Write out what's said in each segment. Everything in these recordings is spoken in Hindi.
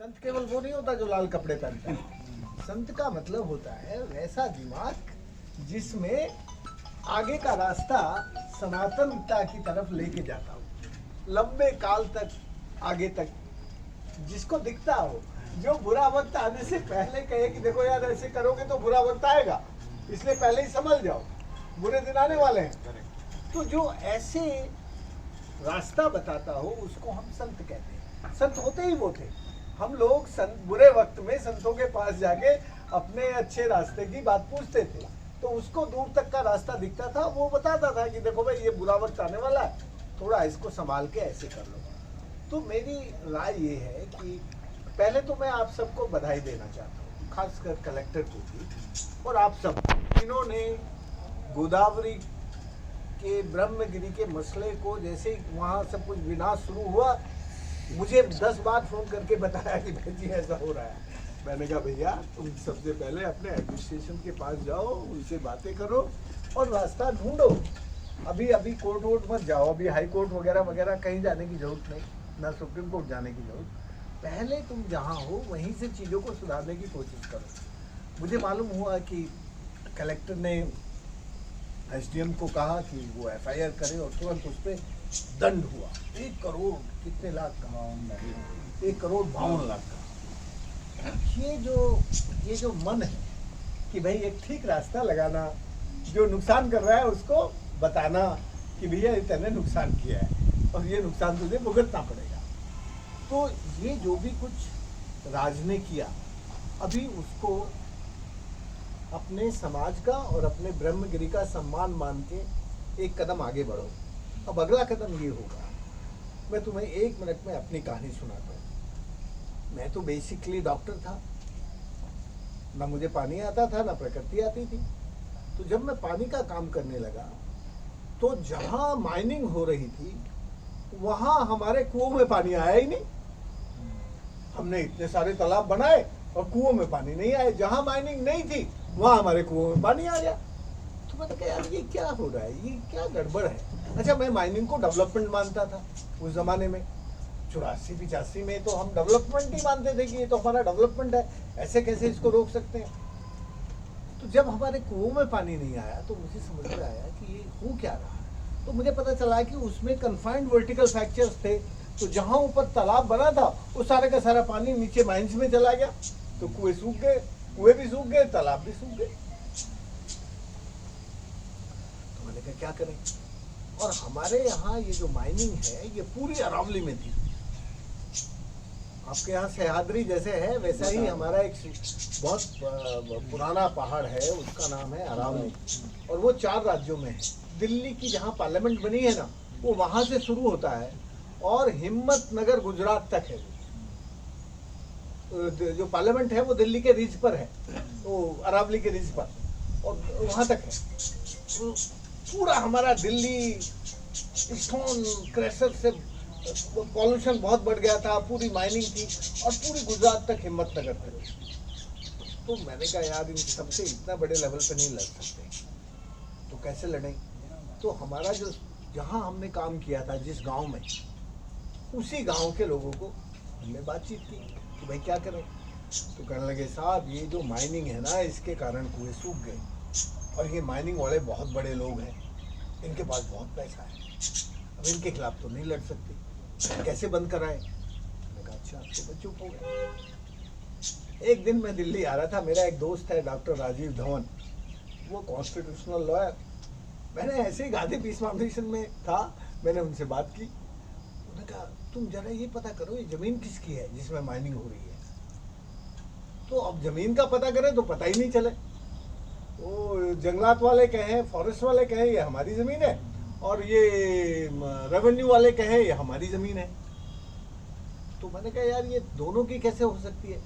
संत केवल वो नहीं होता जो लाल कपड़े पहनता है। संत का मतलब होता है वैसा दिमाग जिसमें आगे का रास्ता सनातनता की तरफ लेके जाता हो, लंबे काल तक, आगे तक, जिसको दिखता हो। जो बुरा वक्त आने से पहले कहे कि देखो यार ऐसे करोगे तो बुरा वक्त आएगा, इसलिए पहले ही समझ जाओ बुरे दिन आने वाले हैं। तो जो ऐसे रास्ता बताता हो उसको हम संत कहते हैं। संत होते ही वो थे। हम लोग बुरे वक्त में संतों के पास जाके अपने अच्छे रास्ते की बात पूछते थे, तो उसको दूर तक का रास्ता दिखता था, वो बताता था कि देखो भाई ये बुरा वक्त आने वाला है, थोड़ा इसको संभाल के ऐसे कर लो। तो मेरी राय ये है कि पहले तो मैं आप सबको बधाई देना चाहता हूँ, खासकर कलेक्टर को भी और आप सब, इन्होंने गोदावरी के ब्रह्मगिरी के मसले को जैसे ही वहाँ सब कुछ विनाश शुरू हुआ, मुझे 10 बार फोन करके बताया कि भाई जी ऐसा हो रहा है। मैंने कहा भैया तुम सबसे पहले अपने एडमिनिस्ट्रेशन के पास जाओ, उनसे बातें करो और रास्ता ढूंढो। अभी कोर्ट वोर्ट मत जाओ, अभी हाई कोर्ट वगैरह वगैरह कहीं जाने की जरूरत नहीं, ना सुप्रीम कोर्ट जाने की जरूरत। पहले तुम जहाँ हो वहीं से चीज़ों को सुधारने की कोशिश करो। मुझे मालूम हुआ कि कलेक्टर ने एसडीएम को कहा कि वो एफआईआर करे और तुरंत उस पर दंड हुआ 1 करोड़ कितने लाख का, 1 करोड़ 52 लाख का। ये जो मन है कि भाई एक ठीक रास्ता लगाना, जो नुकसान कर रहा है उसको बताना कि भैया तेने नुकसान किया है और ये नुकसान तुझे भुगतना पड़ेगा। तो ये जो भी कुछ राज ने किया, अभी उसको अपने समाज का और अपने ब्रह्मगिरी का सम्मान मान के एक कदम आगे बढ़ो। अब अगला कदम ये होगा, मैं तुम्हें 1 मिनट में अपनी कहानी सुनाता हूँ। मैं तो बेसिकली डॉक्टर था, ना मुझे पानी आता था ना प्रकृति आती थी। तो जब मैं पानी का काम करने लगा तो जहाँ माइनिंग हो रही थी वहाँ हमारे कुओं में पानी आया ही नहीं। हमने इतने सारे तालाब बनाए और कुओं में पानी नहीं आया। जहाँ माइनिंग नहीं थी वहाँ हमारे कुओं में पानी आ गया। तो मैंने कहा यार ये क्या हो रहा है, ये क्या गड़बड़ है। अच्छा, मैं माइनिंग को डेवलपमेंट मानता था उस जमाने में, 84-85 में तो हम डेवलपमेंट ही मानते थे कि ये तो हमारा डेवलपमेंट है, ऐसे कैसे इसको रोक सकते हैं। तो जब हमारे कुओं में पानी नहीं आया तो मुझे समझ में आया कि ये हो क्या रहा है। तो मुझे पता चला कि उसमें कन्फाइंड वर्टिकल फ्रैक्चर्स थे। तो जहाँ ऊपर तालाब बना था वो सारे का सारा पानी नीचे माइंस में चला गया, तो कुएं सूख गए, कुएं भी सूख गए, तालाब भी सूख गए। तो मैंने कहा क्या करें। और हमारे यहाँ ये जो माइनिंग है ये पूरी अरावली में थी। आपके यहाँ सह्याद्री जैसे है वैसा ही हमारा एक बहुत पुराना पहाड़ है, उसका नाम है अरावली, और वो 4 राज्यों में है। दिल्ली की जहाँ पार्लियामेंट बनी है ना, वो वहाँ से शुरू होता है और हिम्मतनगर गुजरात तक है। जो पार्लियामेंट है वो दिल्ली के रिज पर है, वो अरावली के रिज पर, और वहाँ तक है। तो पूरा हमारा दिल्ली स्टोन क्रैशर से पॉल्यूशन बहुत बढ़ गया था, पूरी माइनिंग थी और पूरी गुजरात तक, हिम्मतनगर तक। तो मैंने कहा यार इन सबसे इतना बड़े लेवल पे नहीं लड़ सकते, तो कैसे लड़ें। तो हमारा जो जहाँ हमने काम किया था जिस गांव में, उसी गांव के लोगों को हमने बातचीत की कि भाई क्या करें। तो कहने लगे साहब ये जो माइनिंग है ना इसके कारण कुएं सूख गए, और ये माइनिंग वाले बहुत बड़े लोग हैं, इनके पास बहुत पैसा है, अब इनके खिलाफ तो नहीं लड़ सकते, कैसे बंद कराएं। मैंने कहा अच्छा, तो चुप हो गए। एक दिन मैं दिल्ली आ रहा था, मेरा एक दोस्त है डॉक्टर राजीव धवन, वो कॉन्स्टिट्यूशनल लॉयर। मैंने ऐसे ही गांधी पीस फाउंडेशन में था, मैंने उनसे बात की। उन्होंने कहा तुम जरा ये पता करो ये जमीन किसकी है जिसमें माइनिंग हो रही है। तो अब जमीन का पता करें तो पता ही नहीं चले। वो जंगलात वाले कहें, फॉरेस्ट वाले कहें ये हमारी ज़मीन है, और ये रेवेन्यू वाले कहें ये हमारी ज़मीन है। तो मैंने कहा यार ये दोनों की कैसे हो सकती है।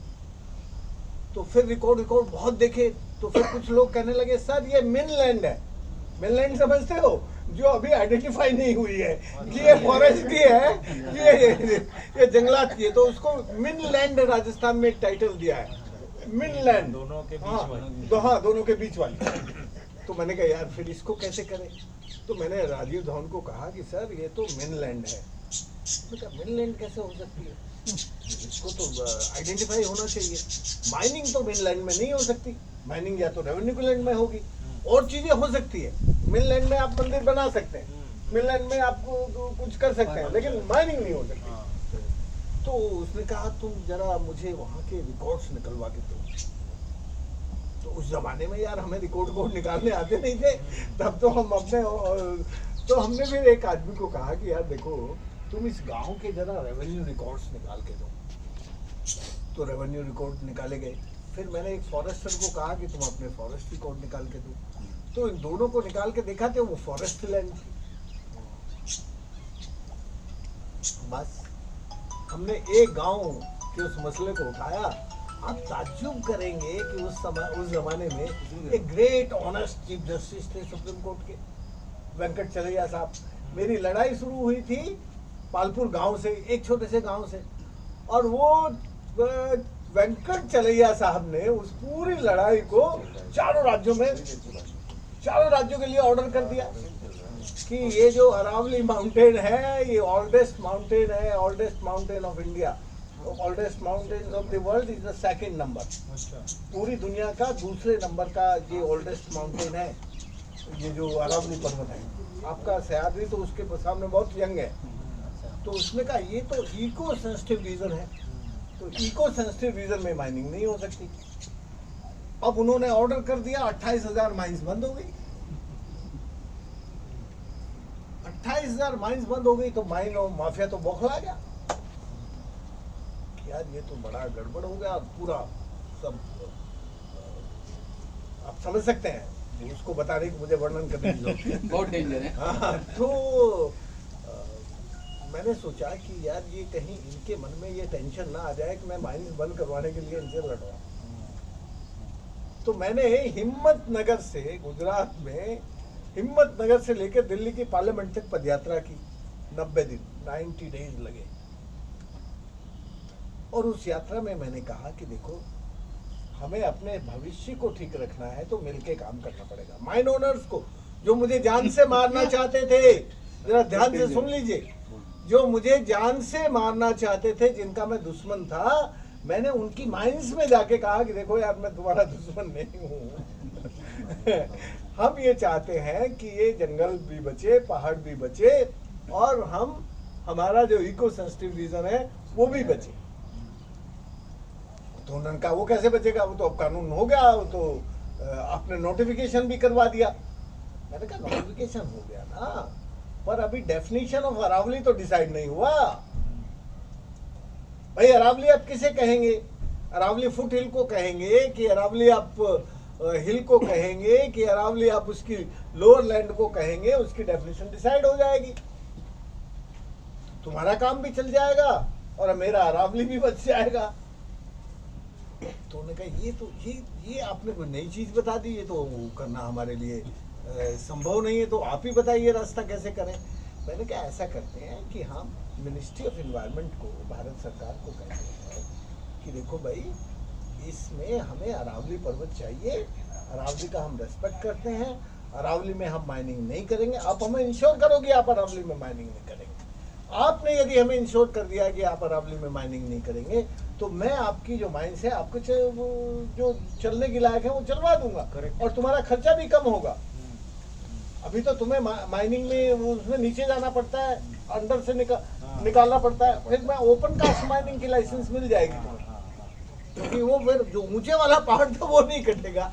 तो फिर रिकॉर्ड बहुत देखे, तो फिर कुछ लोग कहने लगे सर ये मिनलैंड है। मिनलैंड समझते हो, जो अभी आइडेंटिफाई नहीं हुई है कि ये फॉरेस्ट की है, ये जंगलात की है, तो उसको मिनलैंड राजस्थान में एक टाइटल दिया है, मिनलैंड, दोनों के बीच वाली। हाँ, दोनों के बीच वाली। तो मैंने कहा यार फिर इसको कैसे करें। तो मैंने राजीव धवन को कहा कि सर ये तो मिनलैंड है। मैंने कहा मिनलैंड कैसे हो सकती है। इसको तो आइडेंटिफाई होना चाहिए। माइनिंग तो मेनलैंड में नहीं हो सकती, माइनिंग या तो रेवेन्यू लैंड में होगी। और चीजें हो सकती है, मेनलैंड में आप मंदिर बना सकते हैं, मेनलैंड में आप कुछ कर सकते हैं, लेकिन माइनिंग नहीं हो सकती। तो उसने कहा तुम जरा मुझे वहाँ के रिकॉर्ड्स निकलवा के दो। तो उस जमाने में यार हमें रिकॉर्ड निकालने आते नहीं थे, तब तो हम अपने तो हमने फिर एक आदमी को कहा कि यार देखो तुम इस गांव के जरा रेवेन्यू रिकॉर्ड्स निकाल के दो। तो रेवेन्यू रिकॉर्ड निकाले गए। फिर मैंने एक फॉरेस्टर को कहा कि तुम अपने फॉरेस्ट रिकॉर्ड निकाल के दो। तो इन दोनों को निकाल के देखा तो वो फॉरेस्ट लैंड थी। बस हमने एक गांव के उस मसले को उठाया। आप ताज्जुब करेंगे कि उस जमाने में एक ग्रेट ऑनेस्ट चीफ जस्टिस थे सुप्रीम कोर्ट के, वेंकट चलैया साहब। मेरी लड़ाई शुरू हुई थी पालपुर गांव से, एक छोटे से गांव से, और वो वेंकट चलैया साहब ने उस पूरी लड़ाई को चारों राज्यों के लिए ऑर्डर कर दिया कि ये जो अरावली माउंटेन है ये ओल्डेस्ट माउंटेन है, oldest mountain of India, oldest mountain of the world is the second number. पूरी दुनिया का दूसरे नंबर का ये ओल्डेस्ट माउंटेन है, ये जो अरावली पर्वत है। आपका सह्याद्री तो उसके सामने बहुत यंग है। तो उसने कहा ये तो इको सेंसिटिव रीजन है, तो इको सेंसिटिव रीजन में माइनिंग नहीं हो सकती। अब उन्होंने ऑर्डर कर दिया, 28,000 माइंस बंद हो गई। 28,000 माइंस बंद हो गई तो माइन और माफिया तो बौखला गया, यार ये तो बड़ा गड़बड़ हो गया। पूरा सब आप समझ सकते हैं, उसको बताने की मुझे वर्णन करने की जरूरत नहीं। बहुत डेंजर है। हाँ, तो मैंने सोचा कि यार ये कहीं इनके मन में ये टेंशन ना आ जाए कि मैं माइंस बंद करवाने के लिए इनसे लड़ रहा हूँ। तो मैंने हिम्मतनगर से, गुजरात में हिम्मतनगर से लेकर दिल्ली की पार्लियामेंट तक पदयात्रा की। 90 दिन 90 डेज लगे। और उस यात्रा में मैंने कहा कि देखो हमें अपने भविष्य को ठीक रखना है तो मिलके काम करना पड़ेगा। माइन ओनर्स को जो मुझे जान से मारना चाहते थे, जरा ध्यान से सुन लीजिए, जो मुझे जान से मारना चाहते थे, जिनका मैं दुश्मन था, मैंने उनकी माइंस में जाके कहा कि देखो यार मैं तुम्हारा दुश्मन नहीं हूँ। हम ये चाहते हैं कि ये जंगल भी बचे, पहाड़ भी बचे, और हमारा जो इको सेंसिटिव रीजन है वो भी बचे। तो उन्होंने कहा वो कैसे बचेगा, वो तो अब कानून हो गया, वो तो आपने नोटिफिकेशन भी करवा दिया। मैंने कहा नोटिफिकेशन हो गया ना, पर अभी डेफिनेशन ऑफ अरावली तो डिसाइड नहीं हुआ। भाई अरावली आप किसे कहेंगे? अरावली फुट हिल को कहेंगे कि अरावली आप हिल को कहेंगे कि अरावली आप उसकी लोअर लैंड को कहेंगे? उसकी डेफिनेशन डिसाइड हो जाएगी, तुम्हारा काम भी चल जाएगा और मेरा अरावली भी बच जाएगा। तो उन्होंने कहा ये आपने कोई नई चीज बता दी, ये तो करना हमारे लिए संभव नहीं है, तो आप ही बताइए रास्ता कैसे करें। मैंने कहा ऐसा करते हैं कि हम मिनिस्ट्री ऑफ एनवायरनमेंट को, भारत सरकार को कहते हैं कि देखो भाई इसमें हमें अरावली पर्वत चाहिए, अरावली का हम रेस्पेक्ट करते हैं, अरावली में हम माइनिंग नहीं करेंगे। आप हमें इंश्योर करोगे आप अरावली में माइनिंग नहीं करेंगे। आपने यदि हमें इंश्योर कर दिया कि आप अरावली में माइनिंग नहीं करेंगे तो मैं आपकी जो माइंस है आपको जो चलने की लायक है वो चलवा दूंगा, और तुम्हारा खर्चा भी कम होगा। अभी तो तुम्हें माइनिंग में उसमें नीचे जाना पड़ता है, अंदर से निकालना पड़ता है, फिर मैं ओपन कास्ट माइनिंग की लाइसेंस मिल जाएगी तुम्हें, क्योंकि वो फिर जो ऊंचे वाला पहाड़ था वो नहीं कटेगा,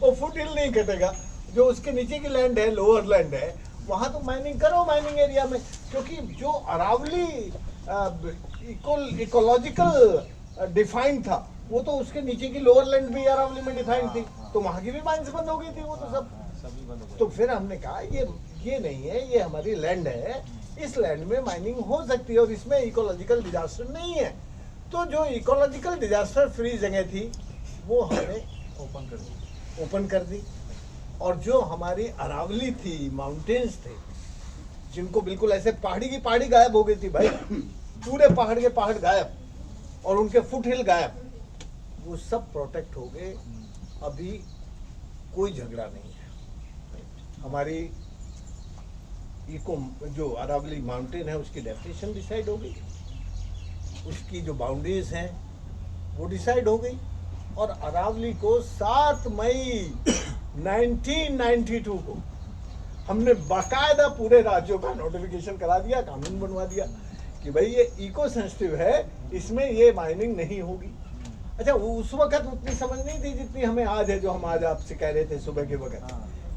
वो फुट हिल नहीं कटेगा, जो उसके नीचे की लैंड है, लोअर लैंड है, वहां तो माइनिंग करो माइनिंग एरिया में। क्योंकि जो अरावली इकोलॉजिकल डिफाइंड था वो तो उसके नीचे की लोअर लैंड भी अरावली में डिफाइंड थी, तो वहां की भी माइंस बंद हो गई थी, वो तो सब सभी बंद हो गए। तो फिर हमने कहा ये नहीं है, ये हमारी लैंड है, इस लैंड में माइनिंग हो सकती है और इसमें इकोलॉजिकल डिजास्टर नहीं है। तो जो इकोलॉजिकल डिजास्टर फ्री जगह थी वो हमने ओपन कर दी, और जो हमारी अरावली थी, माउंटेन्स थे, जिनको बिल्कुल ऐसे पहाड़ी की पहाड़ी गायब हो गई थी भाई, पूरे पहाड़ के पहाड़ गायब और उनके फुट हिल गायब, वो सब प्रोटेक्ट हो गए। अभी कोई झगड़ा नहीं है। हमारी इको जो अरावली माउंटेन है उसकी डेफिनेशन डिसाइड हो गई, उसकी जो बाउंड्रीज हैं वो डिसाइड हो गई और अरावली को 7 मई 1992 को हमने बाकायदा पूरे राज्यों का नोटिफिकेशन करा दिया, कानून बनवा दिया कि भाई ये इको सेंसिटिव है, इसमें ये माइनिंग नहीं होगी। अच्छा, वो उस वक्त उतनी समझ नहीं थी जितनी हमें आज है, जो हम आज आपसे कह रहे थे सुबह के वक्त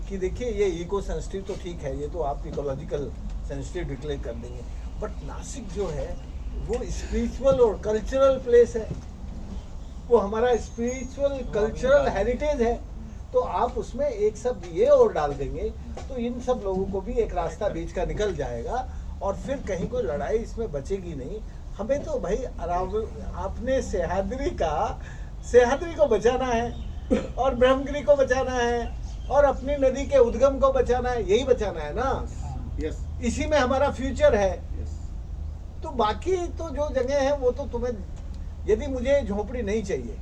कि देखिए ये इको सेंसिटिव तो ठीक है, ये तो आप इकोलॉजिकल सेंसिटिव डिक्लेयर कर देंगे, बट नासिक जो है वो स्पिरिचुअल और कल्चरल प्लेस है, वो हमारा स्पिरिचुअल कल्चरल हेरिटेज है। तो आप उसमें एक शब्द ये और डाल देंगे तो इन सब लोगों को भी एक रास्ता बीच का निकल जाएगा और फिर कहीं कोई लड़ाई इसमें बचेगी नहीं। हमें तो भाई आपने सह्याद्री को बचाना है और ब्रह्मगिरी को बचाना है और अपनी नदी के उद्गम को बचाना है, यही बचाना है ना। यस, इसी में हमारा फ्यूचर है। यस। तो बाकी तो जो जगह है वो तो तुम्हें, यदि मुझे झोपड़ी नहीं चाहिए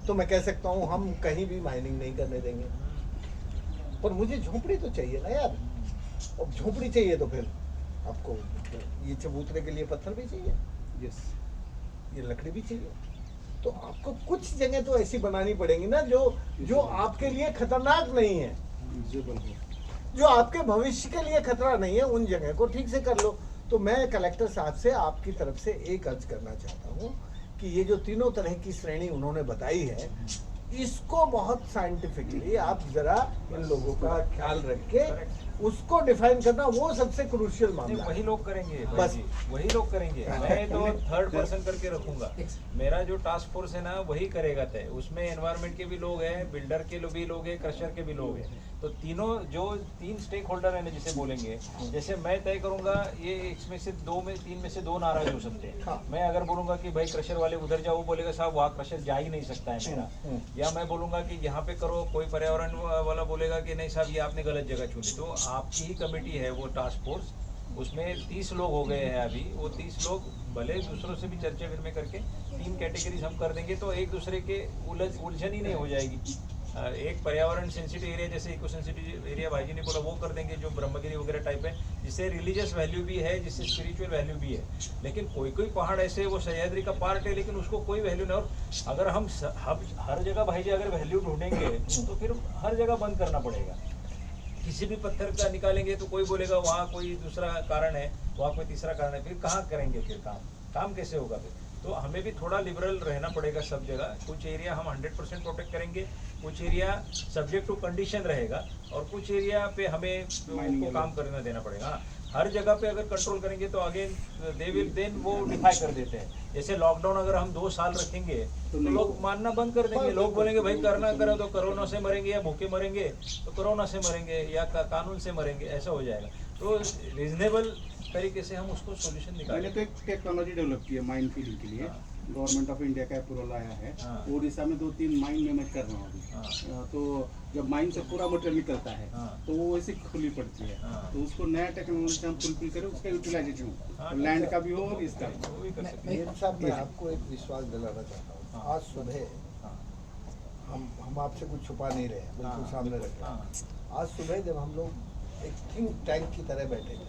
तो मैं कह सकता हूँ हम कहीं भी माइनिंग नहीं करने देंगे, पर मुझे झोपड़ी तो चाहिए ना यार। अब झोपड़ी चाहिए तो फिर आपको ये चबूतरे के लिए पत्थर भी चाहिए, यस, ये लकड़ी भी चाहिए। तो आपको कुछ जगह तो ऐसी बनानी पड़ेगी ना जो आपके लिए खतरनाक नहीं है, जो आपके भविष्य के लिए खतरा नहीं है, उन जगह को ठीक से कर लो। तो मैं कलेक्टर साहब से आपकी तरफ से एक अर्ज करना चाहता हूँ कि ये जो तीनों तरह की श्रेणी उन्होंने बताई है, इसको बहुत साइंटिफिकली आप जरा इन लोगों का ख्याल रख के उसको डिफाइन करना, वो सबसे क्रूशियल मामला है। वही लोग करेंगे बस। जी, वही लोग करेंगे। मैं तो थर्ड पर्सन करके रखूंगा, मेरा जो टास्क फोर्स है ना वही करेगा तय। उसमें एनवायरनमेंट के भी लोग हैं, बिल्डर के भी लोग हैं, क्रशर के भी लोग हैं। तो तीनों जो 3 स्टेक होल्डर है ना जिसे बोलेंगे, जैसे मैं तय करूंगा ये इसमें से 3 में से 2 नाराज हो सकते हैं। मैं अगर बोलूंगा कि भाई क्रशर वाले उधर जाओ, वो बोलेगा साहब वहाँ क्रशर जा ही नहीं सकता है मेरा। या मैं बोलूंगा कि यहाँ पे करो, कोई पर्यावरण वाला बोलेगा कि नहीं साहब ये आपने गलत जगह चुनी। तो आपकी ही कमेटी है वो टास्क फोर्स, उसमें 30 लोग हो गए हैं अभी। वो 30 लोग भले दूसरों से भी चर्चा विनिमय करके 3 कैटेगरीज हम कर देंगे तो एक दूसरे के उलझन ही नहीं हो जाएगी। एक पर्यावरण सेंसिटिव एरिया जैसे इको सेंसिटिव एरिया भाई जी ने बोला वो कर देंगे, जो ब्रह्मगिरी वगैरह टाइप है, जिससे रिलीजियस वैल्यू भी है, जिससे स्पिरिचुअल वैल्यू भी है। लेकिन कोई पहाड़ ऐसे वो सह्याद्री का पार्ट है लेकिन उसको कोई वैल्यू नहीं। और अगर हम हर जगह भाई जी अगर वैल्यू ढूंढेंगे तो फिर हर जगह बंद करना पड़ेगा। किसी भी पत्थर का निकालेंगे तो कोई बोलेगा वहाँ कोई दूसरा कारण है, वहाँ कोई तीसरा कारण है, फिर कहाँ करेंगे, फिर काम कैसे होगा फिर। तो हमें भी थोड़ा लिबरल रहना पड़ेगा सब जगह। कुछ एरिया हम 100% प्रोटेक्ट करेंगे, कुछ एरिया सब्जेक्ट टू कंडीशन रहेगा और कुछ एरिया पे हमें उनको काम करना देना पड़ेगा। हर जगह पे अगर कंट्रोल करेंगे तो अगेन दे विल देन वो डिफाई कर देते हैं। जैसे लॉकडाउन अगर हम 2 साल रखेंगे तो लोग मानना बंद कर देंगे। लोग बोलेंगे भाई करना करो तो कोरोना से मरेंगे, या भूखे मरेंगे तो कोरोना से मरेंगे, या कानून से मरेंगे, ऐसा हो जाएगा। तो रीजनेबल तरीके से हम उसको सोल्यूशन निकालें। तो एक टेक्नोलॉजी डेवलप की है माइन फीडिंग के लिए, गवर्नमेंट ऑफ इंडिया का अप्रूवल आया है। उड़ीसा में 2-3 माइन में मैं कर रहा हूँ। तो जब माइन से पूरा मटेरियल निकलता है तो वो ऐसे खुली पड़ती है। तो उसको नया टेक्नोलॉजी से हम फुलफिल करें, उसका यूटिलाइजेशन हो, लैंड का भी हो और इसका भी। मैं आपको एक विश्वास दिलाना चाहता हूँ। आज सुबह हम आपसे कुछ छुपा नहीं रहे, बिल्कुल सामने रख रहे हैं। आज सुबह जब हम लोग एक थिंक टैंक की तरह बैठे थे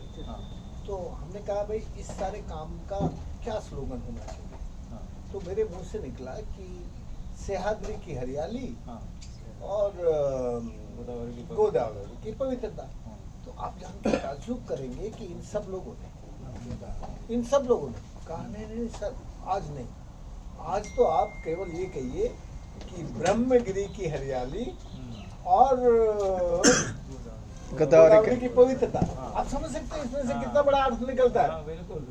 तो हमने कहा भाई इस सारे काम का क्या स्लोगन होना चाहिए। तो मेरे मुंह से निकला कि सह्याद्री की हरियाली और गोदावरी की पवित्रता। तो आप जानकर ताज्जुब करेंगे कि इन सब लोगों ने कहा नहीं सर, आज नहीं, आज तो आप केवल ये कहिए कि ब्रह्मगिरी की हरियाली और गोदावरी की पवित्रता। आप समझ सकते हैं इसमें से कितना बड़ा अर्थ निकलता है। बिल्कुल।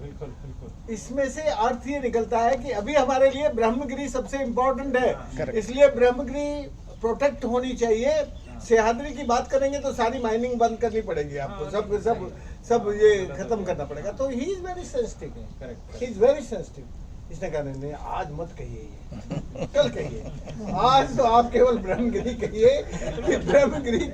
इसमें से अर्थ ये निकलता है कि अभी हमारे लिए ब्रह्मगिरी सबसे इम्पोर्टेंट है, इसलिए ब्रह्मगिरी प्रोटेक्ट होनी चाहिए। सह्याद्री की बात करेंगे तो सारी माइनिंग बंद करनी पड़ेगी आपको, सब ये खत्म करना पड़ेगा। तो he is very sensitive, correct, he is very sensitive. इसने कहा नहीं आज मत कहिए, ये कल कहिए। आज तो आप केवल ब्रह्मगिरी कहिए कि ब्रह्मगिरी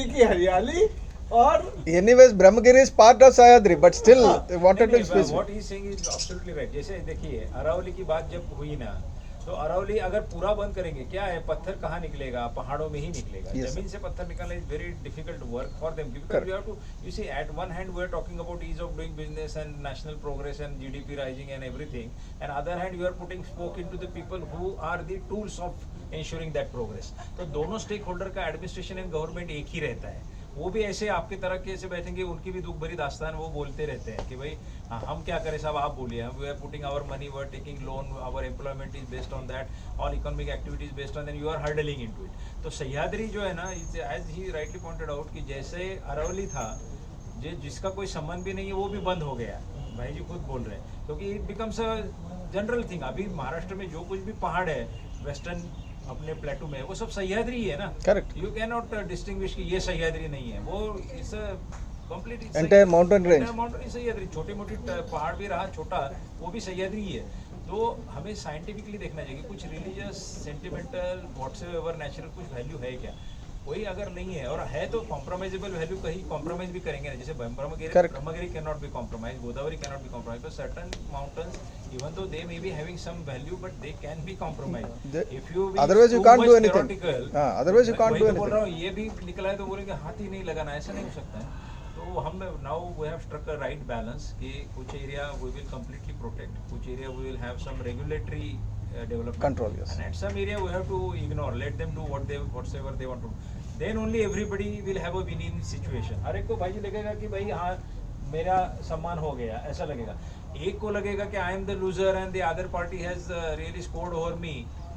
की हरियाली और anyways Brahmagiri is part of Sahyadri but still wanted to what he is saying is absolutely right। जैसे देखिए अरावली की बात जब हुई ना तो अरावली अगर पूरा बंद करेंगे, क्या है, पत्थर कहाँ निकलेगा, पहाड़ों में ही निकलेगा। Yes, जमीन से पत्थर निकालना is very difficult work for them, because we have to, you see, at one hand we are talking about ease of doing business and national progress and GDP rising and everything, and other hand you are putting spoke into the people who are the tools of ensuring that progress। तो दोनों स्टेक होल्डर का एडमिनिस्ट्रेशन एंड गवर्नमेंट एक ही रहता है। वो भी ऐसे आपकी तरह के ऐसे बैठेंगे, उनकी भी दुख भरी दास्तान वो बोलते रहते हैं कि भाई हम क्या करें साहब, आप बोलिए, we are putting our money, we are taking loan, our employment is based on that, all economic activities based on that, you are hurdling into it. तो सह्याद्री जो है ना, as he rightly pointed out कि जैसे अरावली था, जिसका कोई संबंध भी नहीं है वो भी बंद हो गया, भाई जी खुद बोल रहे हैं, क्योंकि it becomes a general thing. अभी महाराष्ट्र में जो कुछ भी पहाड़ है वेस्टर्न अपने प्लेटू में, वो सब सह्याद्री ही है ना। Correct. You can not distinguish कि ये सह्याद्री नहीं है, वो इस complete Entire mountain range. Mountain Sahyadri, छोटी मोटी पहाड़ भी रहा छोटा, वो भी सह्याद्री ही है। तो हमें साइंटिफिकली देखना चाहिए, कुछ रिलीजियस, सेंटिमेंटल, व्हाट्सएवर नेचुरल कुछ वैल्यू है क्या, कोई अगर नहीं है, और है तो कॉम्प्रोमाइजेबल वैल्यू कहीं कॉम्प्रोमाइज भी करेंगे ना, जैसे Brahmagiri can not be compromise, Godavari can not be compromise, but certain mountains, even though they may be having some value, but they can be compromised if you be Otherwise you too can't much do anything. theoretical, Otherwise you can't वही do तो बोल रहा anything. हूँ, ये भी निकला है तो बोलेंगे हाथ ही नहीं लगाना, ऐसा नहीं हो सकता है। तो हम now we have struck a right balance कि कुछ area we will completely protect, कुछ area we will have some regulatory development Control, yes. and at some area we have to ignore, let them do whatsoever they want to do, then only everybody will have a win-win situation। हर एक को भाई जी लगेगा कि भाई हाँ मेरा सम्मान हो गया, ऐसा लगेगा। एक को लगेगा कि I am the loser and the other party has really scored over me,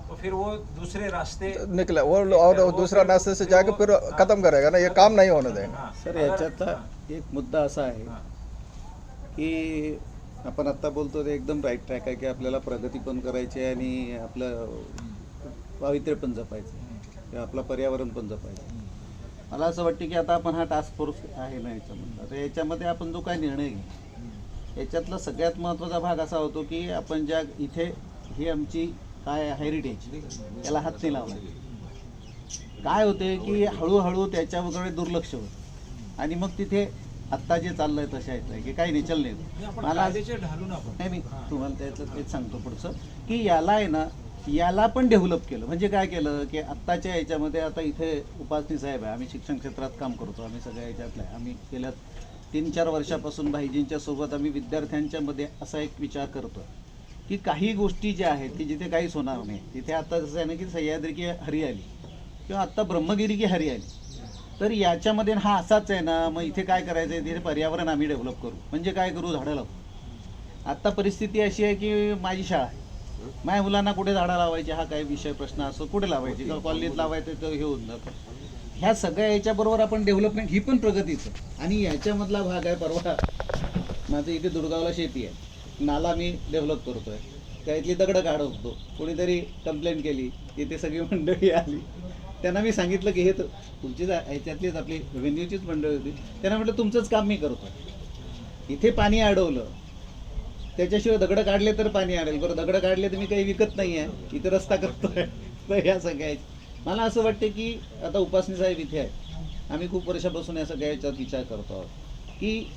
तो फिर वो दूसरे रास्ते निकला वो और दूसरा रास्ते से जाके फिर खत्म करेगा ना, ये काम नहीं होने देगा। हाँ, सर अगर- याच्यातला हाँ, एक मुद्दा असा आहे हाँ, की आपण आत्ता बोलतो ते एकदम राईट ट्रॅक आहे की आपल्याला प्रगती पण करायची आहे आणि आपलं पावित्र्य पण जपायचं आहे किंवा आपलं पर्यावरण पण जपायचं आहे। मला असं वाटतं की आता आपण हा टास्क फोर्स आहे ना याच्यामध्ये, आता याच्यामध्ये आपण जो काय निर्णय घेऊ, याच्यातला सगळ्यात महत्त्वाचा भाग असा होतो की आपण ज्या इथे ही आमची काय हेरिटेज याला हात नाही लावला। काय होते की हळूहळू त्याच्याकडे दुर्लक्ष होतं आणि मग तिथे आत्ता जे चाललंय तशा येत की काही निचल नाही। आपण मला कायद्याचे ढालून आपण नाही मी तुम्हाला त्याचं तेच सांगतो पुढचं की याला आहे ना, याला पण डेव्हलप केलं, म्हणजे काय केलं की आत्ताच्या याच्यामध्ये आता इथे उपासनी साहेब आहे, आम्ही शिक्षण क्षेत्रात काम करतो, आम्ही सगळ्या याच्यातलं आहे, आम्ही गेल्या 3-4 वर्षापासून भाईजींच्या सोबत आम्ही विद्यार्थ्यांच्या मध्ये असा एक विचार करतो की काही गोष्टी ज्या आहेत की जिथे काहीच होणार नाही, तिथे आता जसं आहे ना की सह्याद्री की हरियाली किंवा आत्ता ब्रह्मगिरी की हरियाली, तर याच्यामध्ये हा असाच आहे ना, मग इथे काय करायचं आहे, तिथे पर्यावरण आम्ही डेव्हलप करू, म्हणजे काय करू, झाडं लावू। आत्ता परिस्थिती अशी आहे की माझी शाळा आहे, माझ्या मुलांना कुठे झाडं लावायची हा काही विषय प्रश्न असतो, कुठे लावायची किंवा कॉलनीत लावायचं तर हे होऊन जातं। ह्या सगळ्या याच्याबरोबर आपण डेव्हलपमेंट ही पण प्रगतीचं आणि याच्यामधला भाग आहे, परवा माझं इथे दुर्गावला शेती आहे, नाला मी डेव्हलप करतो आहे, त्यातली दगडं काढवतो, कोणीतरी कंप्लेंट केली, इथे सगळी मंडळी आली, त्यांना मी सांगितलं की हे तर तुमचीच ह्याच्यातलीच आपली रेव्हेन्यूचीच मंडळी होती, त्यांना म्हटलं तुमचंच काम मी करतो, इथे पाणी अडवलं त्याच्याशिवाय दगडं काढले तर पाणी अडेल, बरं दगडं काढले तर मी काही विकत नाही आहे, इथं रस्ता करतोय, तर ह्या सगळ्या मला असं वाटतं की आता उपासनी साहेब इथे आहे, आम्ही खूप वर्षापासून या सगळ्या याच्यात विचार करतो आहोत की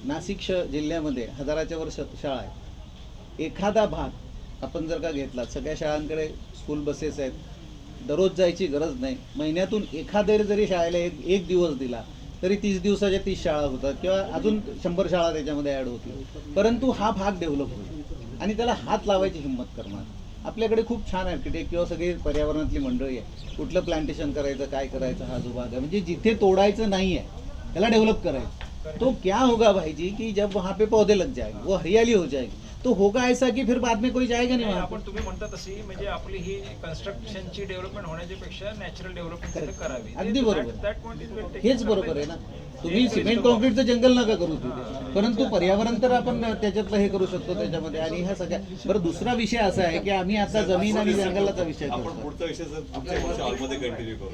नाशिक जिल्ह्यामध्ये हजाराच्या वर शाळा आहे, एखादा भाग आपण जर का घेतला, सगळ्या शाळांकडे स्कूल बसेस आहेत, दररोज जायची गरज नाही, महिन्यातून एखाद्या जरी शाळेला एक दिवस दिला तरी 30 दिवसाच्या 30 शाळा होतात किंवा अजून 100 शाळा त्याच्यामध्ये ॲड होतील, परंतु हा भाग डेव्हलप होईल आणि त्याला हात लावायची हिंमत करणार। आपल्याकडे खूप छान आर्किटेक्ट किंवा सगळी पर्यावरणातली मंडळी आहे, कुठलं प्लांटेशन करायचं, काय करायचं, हा जो भाग आहे म्हणजे जिथे तोडायचं नाही आहे त्याला डेव्हलप करायचं। तो क्या होगा भाई जी कि जब वहाँ पे पौधे लग जाएंगे, वो हरियाली हो जाएगी, तो होगा ऐसा कि फिर बाद में कोई जाएगा नहीं वहाँ आपण तुम्ही म्हणता तशी म्हणजे आपली ही कन्स्ट्रक्शनची डेव्हलपमेंट होण्याच्या पेक्षा नॅचरल डेव्हलमेंट तिथे करावी। अगदी बरोबर, That point is well taken. हेच बरोबर आहे ना। तुम्ही सिमेंट कॉन्क्रीटचं जंगल नका करू तिथे, परंतु पर्यावरण तर आपण त्याच्यातलं हे करू शकतो त्याच्यामध्ये। आणि ह्या सगळ्या बरं दुसरा विषय असा आहे की आम्ही आता जमीन आणि जंगलाचा विषय आपण करतो। पुढचा विषय सर आमच्या हॉलमध्ये कंटिन्यू करू.